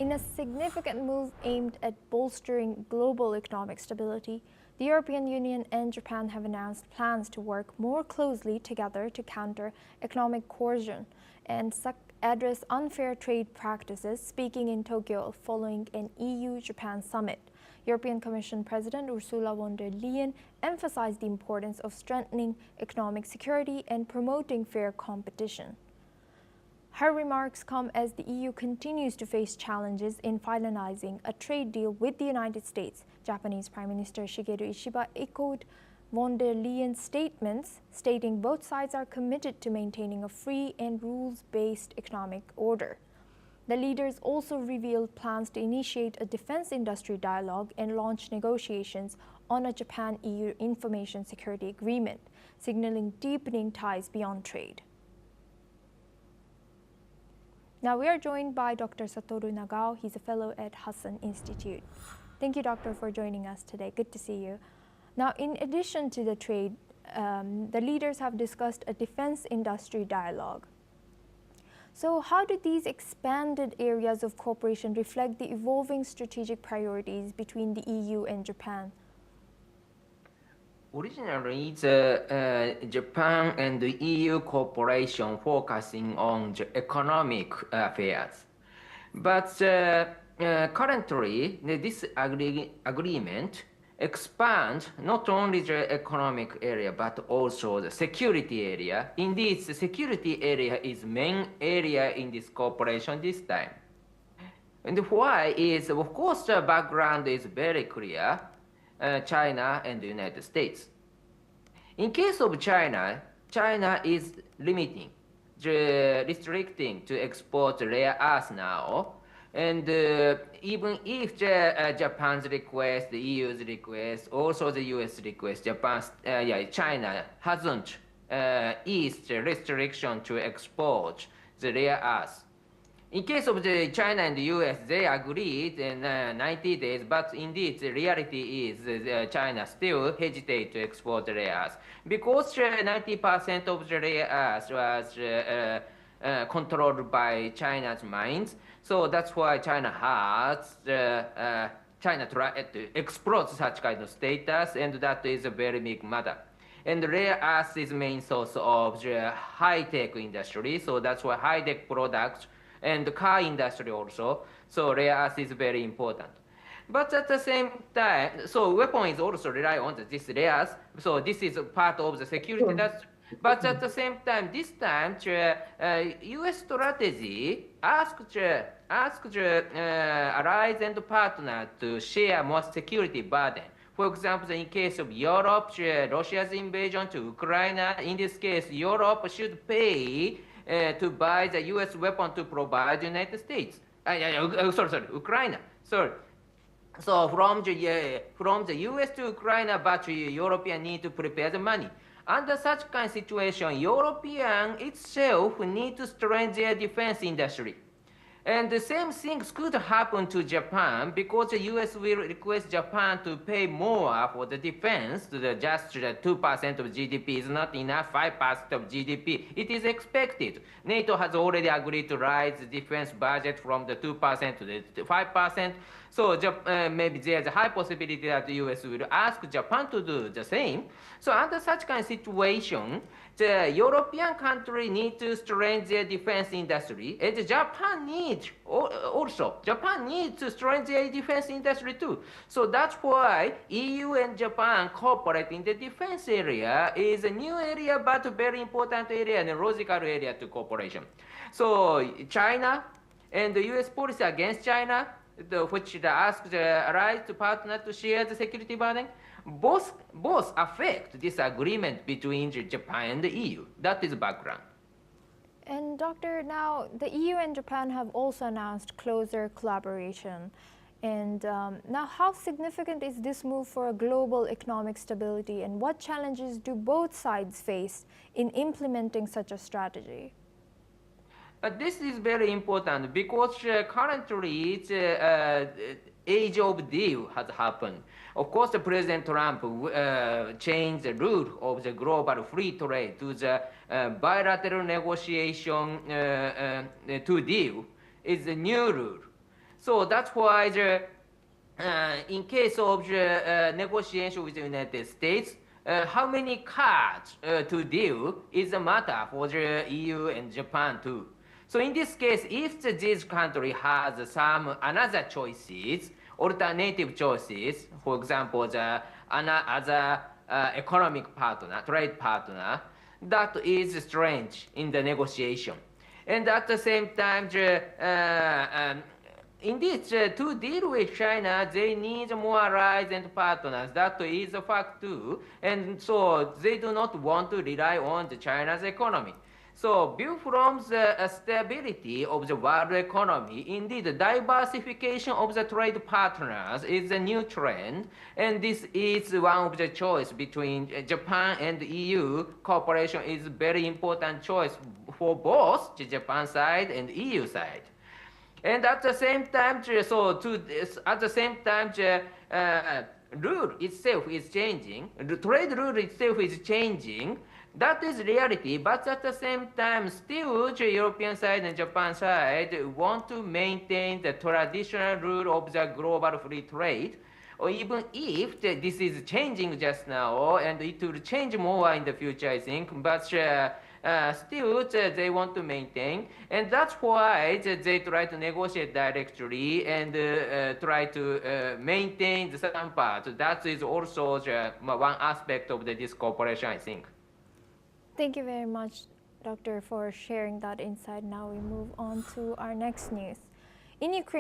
In a significant move aimed at bolstering global economic stability, the European Union and Japan have announced plans to work more closely together to counter economic coercion and address unfair trade practices, speaking in Tokyo following an EU-Japan summit. European Commission President Ursula von der Leyen emphasized the importance of strengthening economic security and promoting fair competition. Her remarks come as the EU continues to face challenges in finalizing a trade deal with the United States. Japanese Prime Minister Shigeru Ishiba echoed von der Leyen's statements, stating both sides are committed to maintaining a free and rules-based economic order. The leaders also revealed plans to initiate a defense industry dialogue and launch negotiations on a Japan-EU information security agreement, signaling deepening ties beyond trade. Now we are joined by Dr. Satoru Nagao. He's a fellow at Hudson Institute. Thank you, Doctor, for joining us today. Good to see you. Now, in addition to the trade, the leaders have discussed a defense industry dialogue. So how do these expanded areas of cooperation reflect the evolving strategic priorities between the EU and Japan? Originally, Japan and the EU cooperation focusing on the economic affairs. But currently, this agreement expands not only the economic area, but also the security area. Indeed, the security area is main area in this cooperation this time. And why is, of course, the background is very clear. China and the United States. In case of China, China is limiting, restricting to export rare earths now. And even if Japan's request, the EU's request, also the US request, China hasn't eased the restriction to export the rare earths. In case of China and the US, they agreed in 90 days, but indeed the reality is China still hesitates to export the rare earths because 90% of the rare earths was controlled by China's mines. So that's why China tried to exploit such kind of status, and that is a very big matter. And rare earth is main source of the high-tech industry, so that's why high-tech products and the car industry also. So rare earth is very important. But at the same time, so weapons also rely on this rare earth. So this is part of the security. But at the same time, this time, U.S. strategy asked allies and partners to share more security burden. For example, in case of Europe, Russia's invasion to Ukraine, in this case, Europe should pay to buy the U.S. weapon to provide the United States. Ukraine. Sorry. So from the U.S. to Ukraine, but European need to prepare the money. Under such kind of situation, European itself need to strengthen their defense industry. And the same things could happen to Japan because the US will request Japan to pay more for the defense. Just 2% of GDP is not enough, 5% of GDP. It is expected. NATO has already agreed to raise the defense budget from the 2% to the 5%. So maybe there's a high possibility that the US will ask Japan to do the same. So under such kind of situation, the European country need to strengthen their defense industry, and Japan needs to strengthen their defense industry too. So that's why EU and Japan cooperate in the defense area is a new area, but a very important area and a logical area to cooperation. So China and the US policy against China, which asks the allies to partner to share the security burden, both affect this agreement between Japan and the EU. That is the background. And Doctor, now the EU and Japan have also announced closer collaboration. And now how significant is this move for a global economic stability, and what challenges do both sides face in implementing such a strategy? This is very important because currently the age of deal has happened. Of course, President Trump changed the rule of the global free trade to the bilateral negotiation to deal is a new rule. So that's why in case of the negotiation with the United States, how many cards to deal is a matter for the EU and Japan too. So in this case, if this country has some another choices, alternative choices, for example, the other economic partner, trade partner, that is strange in the negotiation. And at the same time, indeed, to deal with China, they need more allies and partners. That is a fact too. And so they do not want to rely on China's economy. So, view from the stability of the world economy, indeed, the diversification of the trade partners is a new trend, and this is one of the choice between Japan and the EU. Cooperation is very important choice for both the Japan side and EU side. And at the same time, at the same time, rule itself is changing. The trade rule itself is changing. That is reality. But at the same time, still the European side and Japan side want to maintain the traditional rule of the global free trade. Or even if this is changing just now, and it will change more in the future, I think. But still they want to maintain, and that's why they try to negotiate directly and try to maintain the some part. That is also one aspect of this cooperation, I think. Thank you very much, Doctor, for sharing that insight. Now we move on to our next news. In Ukraine,